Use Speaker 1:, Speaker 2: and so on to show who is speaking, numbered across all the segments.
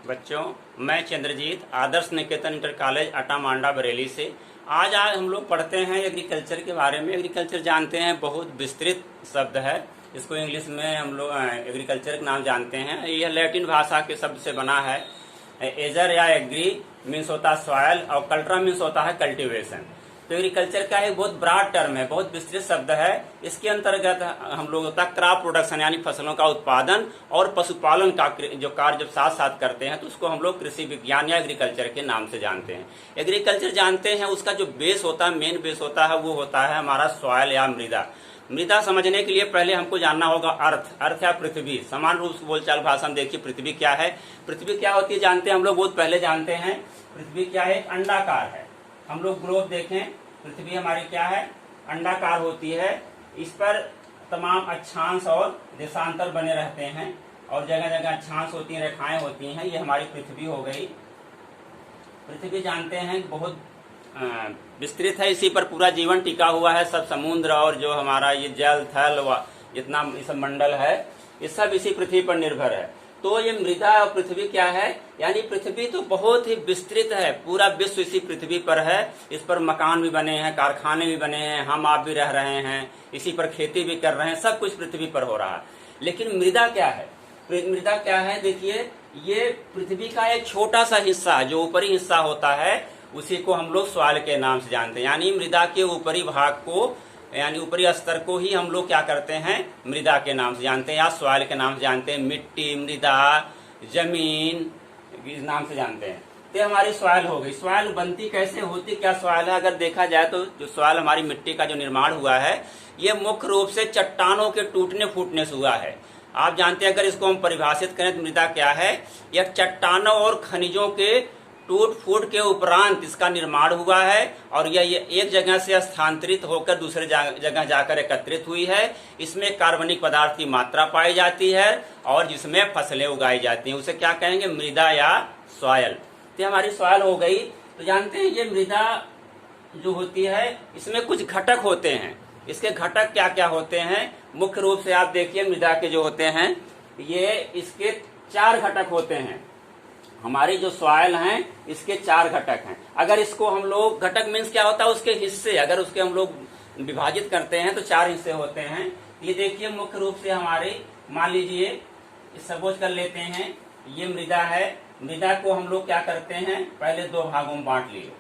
Speaker 1: बच्चों, मैं चंद्रजीत आदर्श निकेतन inter college अटा मांडा बरेली से आज हम लोग पढ़ते हैं एग्रीकल्चर के बारे में। एग्रीकल्चर जानते हैं बहुत विस्तृत शब्द है। इसको इंग्लिश में हम लोग एग्रीकल्चर का नाम जानते हैं। यह लैटिन भाषा के शब्द से बना है। एजर या एग्री मीन्स होता है सॉयल और कल्ट्रा मीन्स होता है कल्टीवेशन। तो एग्रीकल्चर का एक बहुत ब्रॉड टर्म है, बहुत विस्तृत शब्द है। इसके अंतर्गत हम लोग होता है क्रॉप प्रोडक्शन यानी फसलों का उत्पादन और पशुपालन का जो कार्य जब साथ साथ करते हैं तो उसको हम लोग कृषि विज्ञान या एग्रीकल्चर के नाम से जानते हैं। एग्रीकल्चर जानते हैं उसका जो बेस होता है, मेन बेस होता है, वो होता है हमारा सॉयल या मृदा। मृदा समझने के लिए पहले हमको जानना होगा अर्थ। अर्थ या पृथ्वी। समान रूप से बोलचाल भाषा में देखिए पृथ्वी क्या है। पृथ्वी क्या होती है जानते हैं हम लोग, बहुत पहले जानते हैं। पृथ्वी क्या है? एक अंडाकार है। हम लोग ग्लोब देखें, पृथ्वी हमारी क्या है? अंडाकार होती है। इस पर तमाम अक्षांश और देशांतर बने रहते हैं और जगह जगह अक्षांश होती हैं, रेखाएं होती हैं। ये हमारी पृथ्वी हो गई। पृथ्वी जानते हैं बहुत विस्तृत है, इसी पर पूरा जीवन टिका हुआ है। सब समुद्र और जो हमारा ये जल थल जितना ये सब मंडल है, ये सब इसी पृथ्वी पर निर्भर है। तो ये मृदा और पृथ्वी क्या है? यानी पृथ्वी तो बहुत ही विस्तृत है, पूरा विश्व इसी पृथ्वी पर है। इस पर मकान भी बने हैं, कारखाने भी बने हैं, हम आप भी रह रहे हैं, इसी पर खेती भी कर रहे हैं, सब कुछ पृथ्वी पर हो रहा है। लेकिन मृदा क्या है? मृदा क्या है? देखिए, ये पृथ्वी का एक छोटा सा हिस्सा, जो ऊपरी हिस्सा होता है, उसी को हम लोग सॉइल के नाम से जानते हैं। यानी मृदा के ऊपरी भाग को, यानी ऊपरी स्तर को ही हम लोग क्या करते हैं? मृदा के नाम से जानते हैं या सॉइल के नाम से जानते हैं। मिट्टी, मृदा, जमीन इस नाम से जानते हैं। तो हमारी सॉइल हो गई। सॉइल बनती कैसे, होती क्या सॉइल है? अगर देखा जाए तो जो सॉइल हमारी मिट्टी का जो निर्माण हुआ है, ये मुख्य रूप से चट्टानों के टूटने फूटने से हुआ है। आप जानते हैं, अगर इसको हम परिभाषित करें तो मृदा क्या है? यह चट्टानों और खनिजों के टूट फूट के उपरांत इसका निर्माण हुआ है और यह एक जगह से स्थानांतरित होकर दूसरे जगह जाकर एकत्रित हुई है। इसमें कार्बनिक पदार्थ की मात्रा पाई जाती है और जिसमें फसलें उगाई जाती हैं, उसे क्या कहेंगे? मृदा या सॉयल। तो हमारी सॉयल हो गई। तो जानते हैं ये मृदा जो होती है, इसमें कुछ घटक होते हैं। इसके घटक क्या क्या होते हैं? मुख्य रूप से आप देखिए मृदा के जो होते हैं, ये इसके 4 घटक होते हैं। हमारी जो सॉयल हैं, इसके 4 घटक हैं। अगर इसको हम लोग, घटक मीन्स क्या होता है? उसके हिस्से। अगर उसके हम लोग विभाजित करते हैं तो 4 हिस्से होते हैं। ये देखिए मुख्य रूप से हमारे, मान लीजिए सपोज कर लेते हैं, ये मृदा है। मृदा को हम लोग क्या करते हैं? पहले 2 भागों में बांट लिए।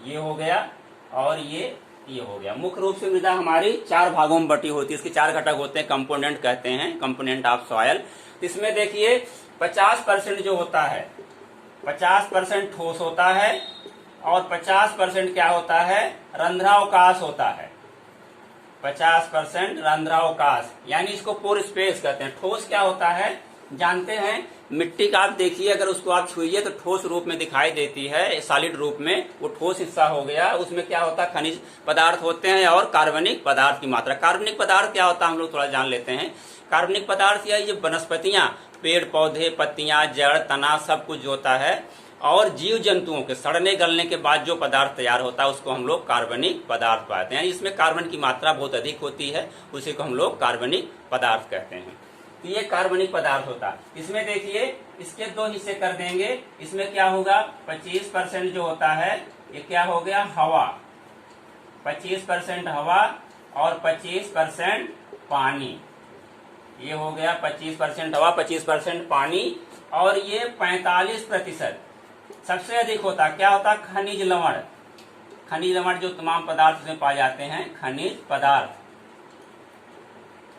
Speaker 1: ये हो गया और ये हो गया। मुख्य रूप से मृदा हमारी 4 भागों में बटी होती है। इसके 4 घटक होते हैं, कंपोनेंट कहते हैं, कंपोनेंट ऑफ सॉयल। इसमें देखिए 50% जो होता है, 50% ठोस होता है और 50% क्या होता है? रंध्रावकाश होता है। 50% रंध्रावकाश, यानी इसको पोर स्पेस कहते हैं। ठोस क्या होता है जानते हैं? मिट्टी का आप देखिए, अगर उसको आप छुइए तो ठोस रूप में दिखाई देती है, सॉलिड रूप में। वो ठोस हिस्सा हो गया। उसमें क्या होता है? खनिज पदार्थ होते हैं और कार्बनिक पदार्थ की मात्रा। कार्बनिक पदार्थ क्या होता है हम लोग थोड़ा जान लेते हैं। कार्बनिक पदार्थ या ये वनस्पतियां, पेड़ पौधे, पत्तियां, जड़, तना, सब कुछ होता है। और जीव जंतुओं के सड़ने गलने के बाद जो पदार्थ तैयार होता है उसको हम लोग कार्बनिक पदार्थ पाते हैं। इसमें कार्बन की मात्रा बहुत अधिक होती है, उसी को हम लोग कार्बनिक पदार्थ कहते हैं। तो ये कार्बनिक पदार्थ होता है। इसमें देखिए, इसके 2 हिस्से कर देंगे। इसमें क्या होगा? 25% जो होता है, ये क्या हो गया? हवा। 25% हवा और 25% पानी। ये हो गया 25% हवा, 25% पानी। और ये 45% सबसे अधिक होता क्या होता? खनिज लवण। खनिज लवण जो तमाम पदार्थ में पाए जाते हैं, खनिज पदार्थ,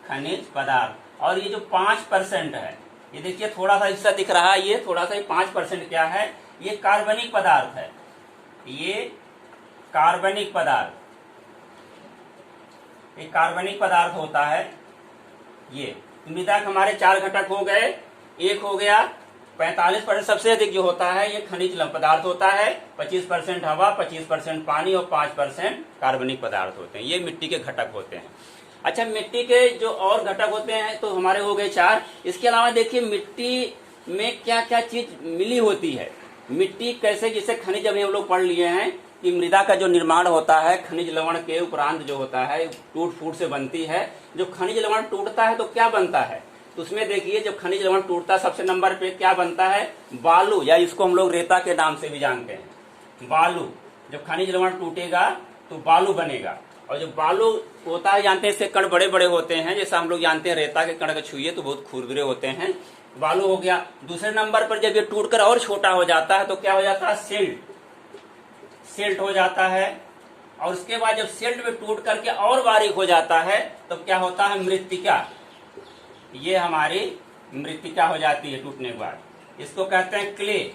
Speaker 1: खनिज पदार्थ। और ये जो 5% है, ये देखिए थोड़ा सा हिस्सा दिख रहा है, ये थोड़ा सा 5% क्या है? ये कार्बनिक पदार्थ है। ये कार्बनिक पदार्थ, ये कार्बनिक पदार्थ होता है। ये मृदा के हमारे 4 घटक हो गए। एक हो गया 45% सबसे अधिक जो होता है, ये खनिज पदार्थ होता है। 25% हवा, 25% पानी और 5% कार्बनिक पदार्थ होते हैं। ये मिट्टी के घटक होते हैं। अच्छा, मिट्टी के जो और घटक होते हैं तो हमारे हो गए 4। इसके अलावा देखिए मिट्टी में क्या क्या चीज मिली होती है। मिट्टी कैसे, जिसे खनिज अभी हम लोग पढ़ लिए हैं कि मृदा का जो निर्माण होता है खनिज लवण के उपरांत जो होता है, टूट फूट से बनती है। जो खनिज लवण टूटता है तो क्या बनता है? तो उसमें देखिए जब खनिज लवण टूटता है सबसे नंबर पे क्या बनता है, बालू, या इसको हम लोग रेता के नाम से भी जानते हैं। बालू, जब खनिज लवण टूटेगा तो बालू बनेगा, और जब बालू होता है जानते हैं इसके कण बड़े बड़े होते हैं, जैसा हम लोग जानते हैं रेता के कण को छुइए तो बहुत खुरदुरे होते हैं, बालू हो गया। दूसरे नंबर पर जब ये टूटकर और छोटा हो जाता है तो क्या हो जाता है, सिल्ट हो जाता है। और उसके बाद जब सिल्ट में टूट करके और बारीक हो जाता है तो क्या होता है, मृत्तिका। ये हमारी मृत्तिका हो जाती है टूटने के बाद। इसको कहते हैं क्ले,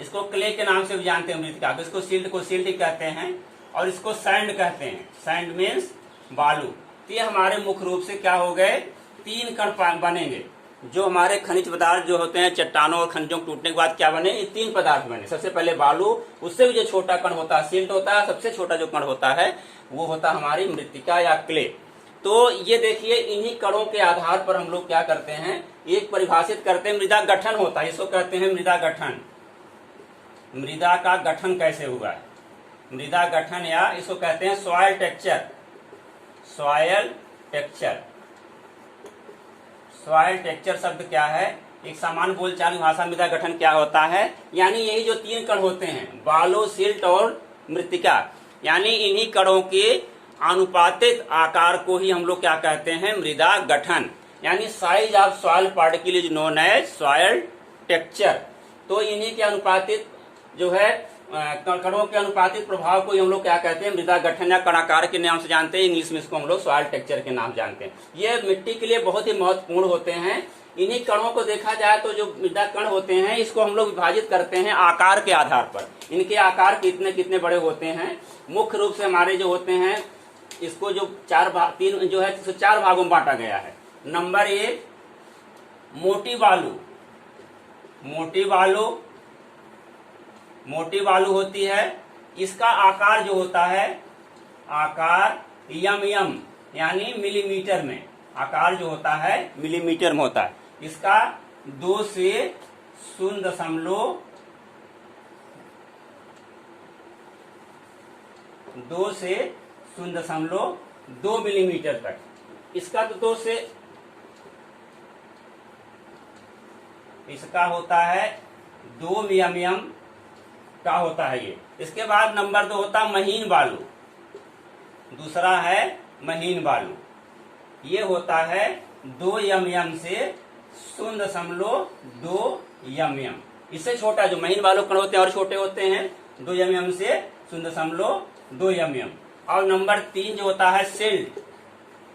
Speaker 1: इसको क्ले के नाम से भी जानते हैं मृत्तिका को। इसको सिल्ट ही कहते हैं, और इसको सैंड कहते हैं। सैंड मीन्स बालू। तो ये हमारे मुख्य रूप से क्या हो गए, 3 कण बनेंगे। जो हमारे खनिज पदार्थ जो होते हैं चट्टानों और खनिजों के टूटने के बाद क्या बने, ये 3 पदार्थ बने। सबसे पहले बालू, उससे भी जो छोटा कण होता है सिल्ट होता है, सबसे छोटा जो कण होता है वो होता है हमारी मृत्तिका या क्ले। तो ये देखिए इन्हीं कणों के आधार पर हम लोग क्या करते हैं, एक परिभाषित करते हैं, मृदा गठन होता है। इसको कहते हैं मृदा गठन। मृदा का गठन कैसे हुआ है, मृदा गठन, या इसको कहते हैं soil texture. Soil texture, soil texture शब्द क्या है, एक सामान्य बोलचाल भाषा मृदा गठन क्या होता है, यानी यही जो 3 कण होते हैं बालू, सिल्ट और मृत्तिका, यानी इन्हीं कणों के अनुपातित आकार को ही हम लोग क्या कहते हैं, मृदा गठन, यानी size of soil particle is known as soil texture. तो इन्हीं के अनुपातित जो है कणों के अनुपातित प्रभाव को हम लोग क्या कहते हैं, मृदा गठन या कणाकार के नाम से जानते हैं। इंग्लिश में इसको हम लोग सॉयल टेक्सचर के नाम जानते हैं। ये मिट्टी के लिए बहुत ही महत्वपूर्ण होते हैं। इन्हीं कणों को देखा जाए तो जो मृदा कण होते हैं इसको हम लोग विभाजित करते हैं आकार के आधार पर। इनके आकार कितने कितने बड़े होते हैं, मुख्य रूप से हमारे जो होते हैं इसको जो 3 जो है 4 भागों में बांटा गया है। नंबर 1 मोटी बालू। मोटी बालू होती है, इसका आकार जो होता है, आकार यम यानी मिलीमीटर में, आकार जो होता है मिलीमीटर में होता है। इसका 2 से 0.2 मिलीमीटर तक, इसका तो 2 से, इसका होता है 2 mm का होता है ये। इसके बाद नंबर 2 होता है महीन बालू। दूसरा है महीन बालू, ये होता है 2 mm से 0.2 mm। इससे छोटा जो महीन बालू कण होते हैं और छोटे होते हैं, 2 mm से 0.2 mm। और नंबर 3 जो होता है सिल्ट,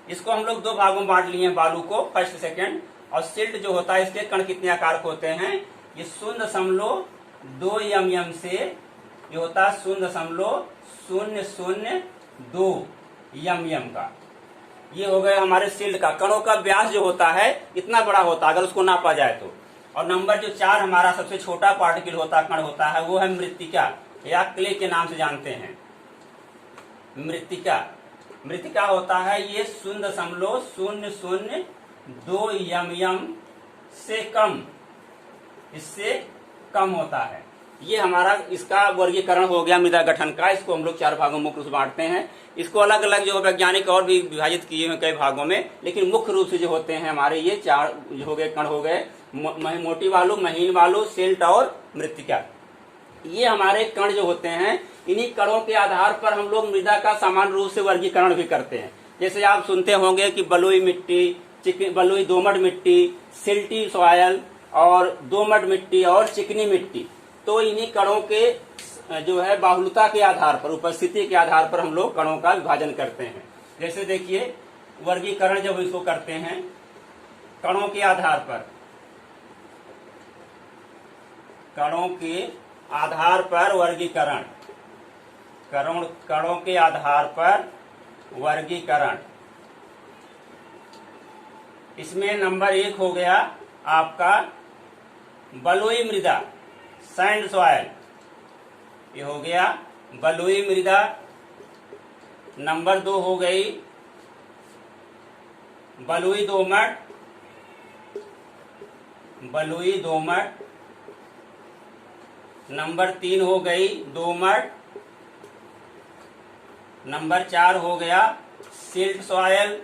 Speaker 1: इसको हम लोग 2 भागों में बांट लिए हैं बालू को, फर्स्ट सेकंड। और सिल्ट जो होता है इसके कण कितने आकार के होते हैं, ये 0.2 mm से ये होता है 0.002 mm का। ये हो गया हमारे सिल्ट का। कणों का व्यास जो होता है इतना बड़ा होता है अगर उसको नापा जाए तो। और नंबर जो 4 हमारा सबसे छोटा पार्टिकल होता कण होता है वो है मृत्तिका या क्ले के नाम से जानते हैं। मृत्तिका होता है ये 0.002 mm से कम, इससे कम होता है। ये हमारा इसका वर्गीकरण हो गया मृदा गठन का। इसको हम लोग 4 भागों में मुख्य रूप से बांटते हैं। इसको अलग अलग जो वैज्ञानिक और भी विभाजित किए हैं कई भागों में, लेकिन मुख्य रूप से जो होते हैं हमारे ये 4 हो गए कण हो गए, मोटी बालू, महीन बालू, सिल्ट और मृत्तिका। ये हमारे कण जो होते हैं, इन्हीं कणों के आधार पर हम लोग मृदा का सामान्य रूप से वर्गीकरण भी करते हैं। जैसे आप सुनते होंगे कि बलुई मिट्टी, बलुई दोमट मिट्टी, सिल्टी सॉयल और दोमट मिट्टी और चिकनी मिट्टी। तो इन्हीं कणों के जो है बाहुल्यता के आधार पर, उपस्थिति के आधार पर हम लोग कणों का विभाजन करते हैं। जैसे देखिए वर्गीकरण जब इसको करते हैं कणों के आधार पर, कणों के आधार पर वर्गीकरण, कणों के आधार पर वर्गीकरण। इसमें नंबर 1 हो गया आपका बलुई मृदा, सैंड सॉयल, ये हो गया बलुई मृदा। नंबर 2 हो गई बलुई दोमट, नंबर 3 हो गई दोमट। नंबर 4 हो गया सिल्ट सॉयल,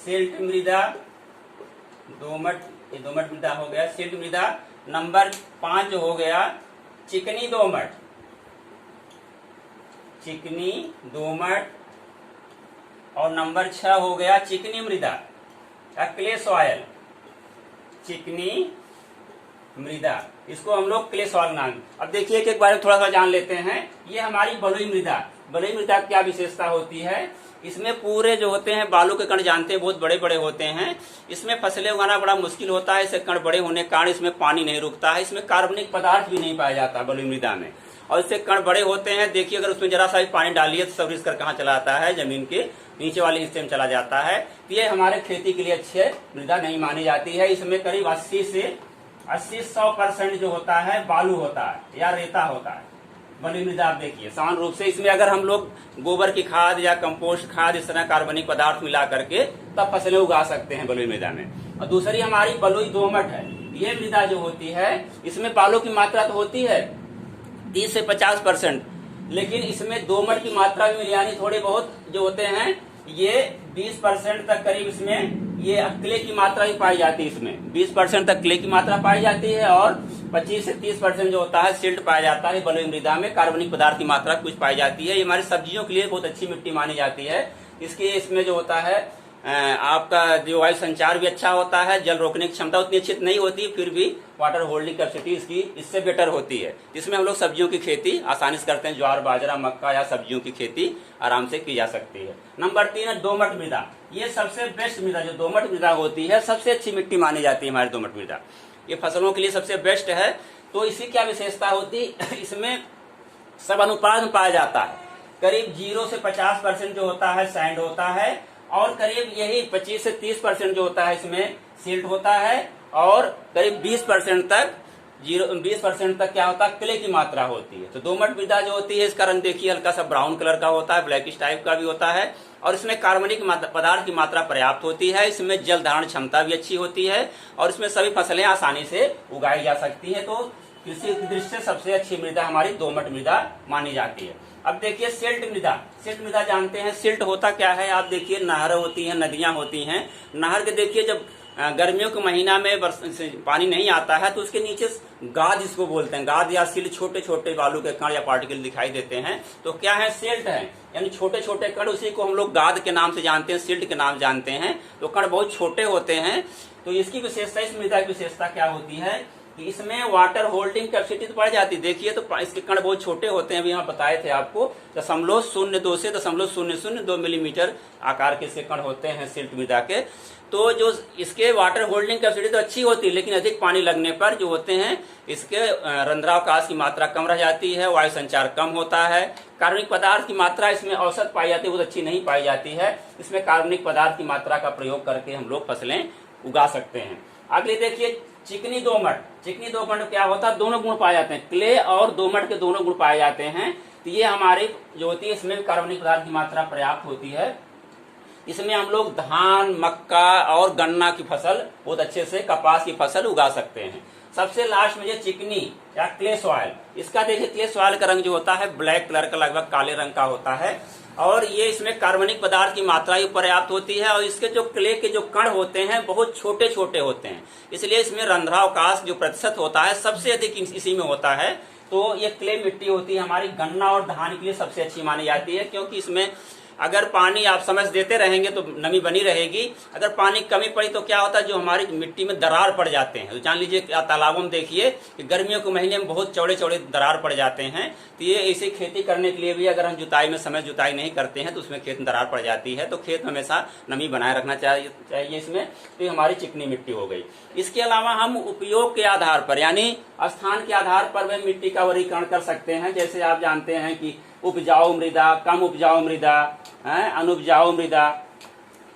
Speaker 1: सिल्ट मृदा, दोमट, ये दोमट मृदा हो गया, सिल्ट मृदा। नंबर 5 जो हो गया चिकनी दोमट, चिकनी दोमट। और नंबर 6 हो गया चिकनी मृदा या क्ले सॉयल, चिकनी मृदा, इसको हम लोग क्ले सॉइल नाम। अब देखिए कि एक बार थोड़ा सा जान लेते हैं। ये हमारी बलुई मृदा, बलुई मृदा क्या विशेषता होती है? इसमें पूरे जो होते हैं बालू के कण जानते हैं बहुत बड़े बड़े होते हैं। इसमें फसलें उगाना बड़ा मुश्किल होता है, इससे कण बड़े होने के कारण इसमें पानी नहीं रुकता है, इसमें कार्बनिक पदार्थ भी नहीं पाया जाता बलुई मृदा में। और इससे कण बड़े होते हैं। देखिए अगर उसमें जरा सा भी पानी डालिए तो सब रिस कर कहाँ चला आता है, जमीन के नीचे वाले हिस्से में चला जाता है। तो ये हमारे खेती के लिए अच्छी मृदा नहीं मानी जाती है। इसमें करीब 80 से 80-100% जो होता है बालू होता है या रेता होता है बलुई मृदा। आप देखिए सामान्य रूप से इसमें अगर हम लोग गोबर की खाद या कंपोस्ट खाद इस तरह कार्बनिक पदार्थ मिला करके तब फसलें उगा सकते हैं बलुई मृदा में। और दूसरी हमारी बलुई दोमट है। ये मृदा जो होती है इसमें बालू की मात्रा तो होती है 30 से 50%, लेकिन इसमें दोमट की मात्रा भी मिली, यानी थोड़े बहुत जो होते हैं ये 20% तक करीब इसमें ये क्ले की मात्रा भी पाई जाती है। इसमें 20% तक क्ले की मात्रा पाई जाती है और 25 से 30% जो होता है सिल्ट पाया जाता है बलुई मृदा में। कार्बनिक पदार्थ की मात्रा कुछ पाई जाती है। ये हमारी सब्जियों के लिए बहुत अच्छी मिट्टी मानी जाती है। इसके इसमें जो होता है आपका जो वायु संचार भी अच्छा होता है, जल रोकने की क्षमता उतनी अच्छी नहीं होती, फिर भी वाटर होल्डिंग कैपेसिटी इसकी इससे बेटर होती है। जिसमें हम लोग सब्जियों की खेती आसानी से करते हैं, ज्वार बाजरा मक्का या सब्जियों की खेती आराम से की जा सकती है। नंबर 3 है दोमट मृदा। ये सबसे बेस्ट मृदा जो दोमट मृदा होती है, सबसे अच्छी मिट्टी मानी जाती है हमारी दोमट मृदा। ये फसलों के लिए सबसे बेस्ट है। तो इसकी क्या विशेषता होती है? इसमें सब अनुपात में पाया जाता है। करीब 0 से 50% जो होता है सैंड होता है और करीब यही 25 से 30% जो होता है इसमें सिल्ट होता है और करीब 20% तक क्या होता है क्ले की मात्रा होती है। तो दोमट मृदा जो होती है इसका रंग देखिए हल्का सा ब्राउन कलर का होता है, ब्लैकिश टाइप का भी होता है और इसमें कार्बनिक पदार्थ की मात्रा पर्याप्त होती है। इसमें जल धारण क्षमता भी अच्छी होती है और इसमें सभी फसलें आसानी से उगाई जा सकती है। तो कृषि की दृष्टि से सबसे अच्छी मृदा हमारी दोमट मृदा मानी जाती है। अब देखिए सिल्ट मृदा। सिल्ट मृदा जानते हैं सिल्ट होता क्या है? आप देखिए नहर होती हैं, नदियां होती हैं। नहर के देखिए जब गर्मियों के महीना में पानी नहीं आता है तो उसके नीचे गाद इसको बोलते हैं, गाद या सिल्ट, छोटे छोटे बालू के कण या पार्टिकल दिखाई देते हैं। तो क्या है? सिल्ट है, यानी छोटे छोटे कण, उसी को हम लोग गाद के नाम से जानते हैं, सिल्ट के नाम जानते हैं। तो कण बहुत छोटे होते हैं। तो इसकी विशेषता, इस मृदा की विशेषता क्या होती है कि इसमें वाटर होल्डिंग कैपेसिटी तो बढ़ जाती है। देखिए तो इसके कण बहुत छोटे होते हैं, अभी यहाँ बताए थे आपको, 0.02 से 0.002 मिलीमीटर आकार के इसके कण होते हैं सिल्ट मृदा के। तो जो इसके वाटर होल्डिंग कैपेसिटी तो अच्छी होती है, लेकिन अधिक पानी लगने पर जो होते हैं इसके रंध्रावकाश की मात्रा कम रह जाती है, वायु संचार कम होता है, कार्बनिक पदार्थ की मात्रा इसमें औसत पाई जाती है, बहुत अच्छी नहीं पाई जाती है। इसमें कार्बनिक पदार्थ की मात्रा का प्रयोग करके हम लोग फसलें उगा सकते हैं। अगले देखिए चिकनी दोमट। चिकनी दोमट में क्या होता है? दोनों गुण पाए जाते हैं, क्ले और दोमट के दोनों गुण पाए जाते हैं। तो ये हमारी जो होती है इसमें कार्बनिक पदार्थ की मात्रा पर्याप्त होती है। इसमें हम लोग धान, मक्का और गन्ना की फसल, बहुत अच्छे से कपास की फसल उगा सकते हैं। सबसे लास्ट में ये चिकनी या क्ले सॉइल। इसका देखिए क्ले सॉइल का रंग जो होता है ब्लैक कलर का, लगभग काले रंग का होता है और ये इसमें कार्बनिक पदार्थ की मात्रा भी पर्याप्त होती है और इसके जो क्ले के जो कण होते हैं बहुत छोटे छोटे होते हैं, इसलिए इसमें रंध्रावकाश जो प्रतिशत होता है सबसे अधिक इसी में होता है। तो ये क्ले मिट्टी होती है हमारी गन्ना और धान के लिए सबसे अच्छी मानी जाती है, क्योंकि इसमें अगर पानी आप समय से देते रहेंगे तो नमी बनी रहेगी। अगर पानी कमी पड़ी तो क्या होता है, जो हमारी मिट्टी में दरार पड़ जाते हैं। तो जान लीजिए तालाबों में देखिए कि गर्मियों के महीने में बहुत चौड़े चौड़े दरार पड़ जाते हैं। तो ये ऐसी खेती करने के लिए भी अगर हम जुताई में समय जुताई नहीं करते हैं तो उसमें खेत में दरार पड़ जाती है। तो खेत में हमेशा नमी बनाए रखना चाहिए इसमें। तो ये हमारी चिकनी मिट्टी हो गई। इसके अलावा हम उपयोग के आधार पर, यानी स्थान के आधार पर वह मिट्टी का वर्गीकरण कर सकते हैं। जैसे आप जानते हैं कि उपजाऊ मृदा, कम उपजाऊ मृदा, अनुपजाऊ मृदा,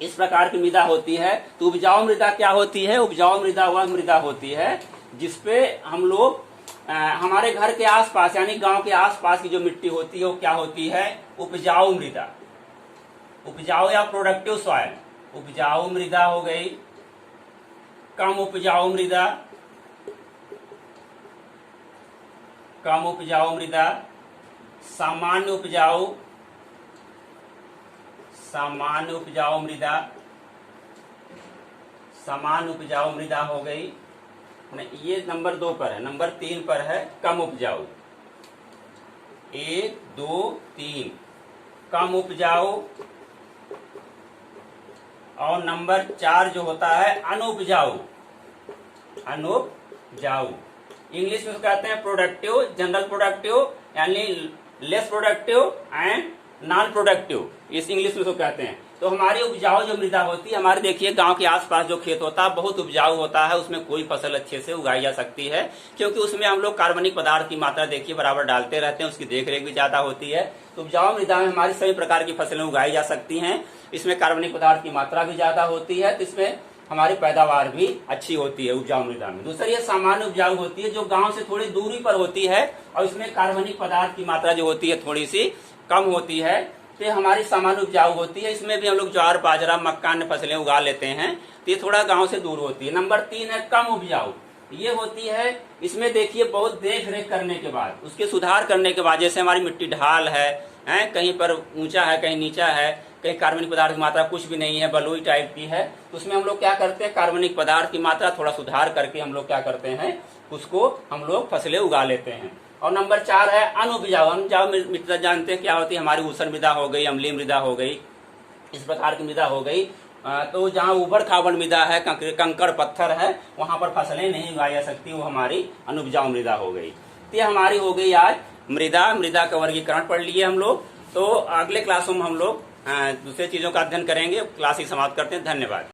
Speaker 1: इस प्रकार की मृदा होती है। तो उपजाऊ मृदा क्या होती है? उपजाऊ मृदा वह मृदा होती है जिसपे हम लोग हमारे घर के आसपास यानी गांव के आसपास की जो मिट्टी होती है वो क्या होती है? उपजाऊ मृदा। उपजाऊ या प्रोडक्टिव सॉइल। उपजाऊ मृदा हो गई, कम उपजाऊ मृदा, कम उपजाऊ मृदा, सामान्य उपजाऊ, सामान्य उपजाऊ मृदा, समान उपजाऊ मृदा हो गई, ये नंबर 2 पर है। नंबर 3 पर है कम उपजाऊ, 1 2 3 कम उपजाऊ। और नंबर 4 जो होता है अनुपजाऊ, अनुपजाऊ इंग्लिश में कहते हैं प्रोडक्टिव, जनरल प्रोडक्टिव यानी less productive and non productive, इस इंग्लिश में उसको कहते हैं। तो हमारी उपजाऊ जो मृदा होती है, हमारे देखिए गांव के आसपास जो खेत होता है बहुत उपजाऊ होता है, उसमें कोई फसल अच्छे से उगाई जा सकती है, क्योंकि उसमें हम लोग कार्बनिक पदार्थ की मात्रा देखिए बराबर डालते रहते हैं, उसकी देखरेख भी ज्यादा होती है। तो उपजाऊ मृदा में हमारी सभी प्रकार की फसलें उगाई जा सकती हैं, इसमें कार्बनिक पदार्थ की मात्रा भी ज्यादा होती है, तो इसमें हमारी पैदावार भी अच्छी होती है उपजाऊ मृदा में। दूसरी ये सामान्य उपजाऊ होती है, जो गांव से थोड़ी दूरी पर होती है और इसमें कार्बनिक पदार्थ की मात्रा जो होती है थोड़ी सी कम होती है, तो हमारी सामान्य उपजाऊ होती है। इसमें भी हम लोग ज्वार बाजरा मक्का अन्य फसलें उगा लेते हैं, तो ये थोड़ा गांव से दूर होती है। नंबर 3 है कम उपजाऊ, ये होती है इसमें देखिए बहुत देख रेख करने के बाद, उसके सुधार करने के बाद, जैसे हमारी मिट्टी ढाल है, कहीं पर ऊंचा है कहीं नीचा है, कहीं कार्बनिक पदार्थ की मात्रा कुछ भी नहीं है, बलुई टाइप की है, तो उसमें हम लोग क्या करते हैं कार्बनिक पदार्थ की मात्रा थोड़ा सुधार करके हम लोग क्या करते हैं उसको हम लोग फसलें उगा लेते हैं। और नंबर 4 है अनुपजाऊ। अनुपजाऊ मृदा जानते हैं क्या होती है, हमारी ऊसर मृदा हो गई, अम्लीय मृदा हो गई, इस प्रकार की मृदा हो गई। तो जहाँ उबड़ खाबड़ मृदा है, कंकड़ पत्थर है, वहां पर फसलें नहीं उगाई जा सकती, वो हमारी अनुपजाऊ मृदा हो गई। तो ये हमारी हो गई आज मृदा का वर्गीकरण पढ़ लिए हम लोग। तो अगले क्लासों में हम लोग दूसरे चीजों का अध्ययन करेंगे। क्लास ही समाप्त करते हैं। धन्यवाद।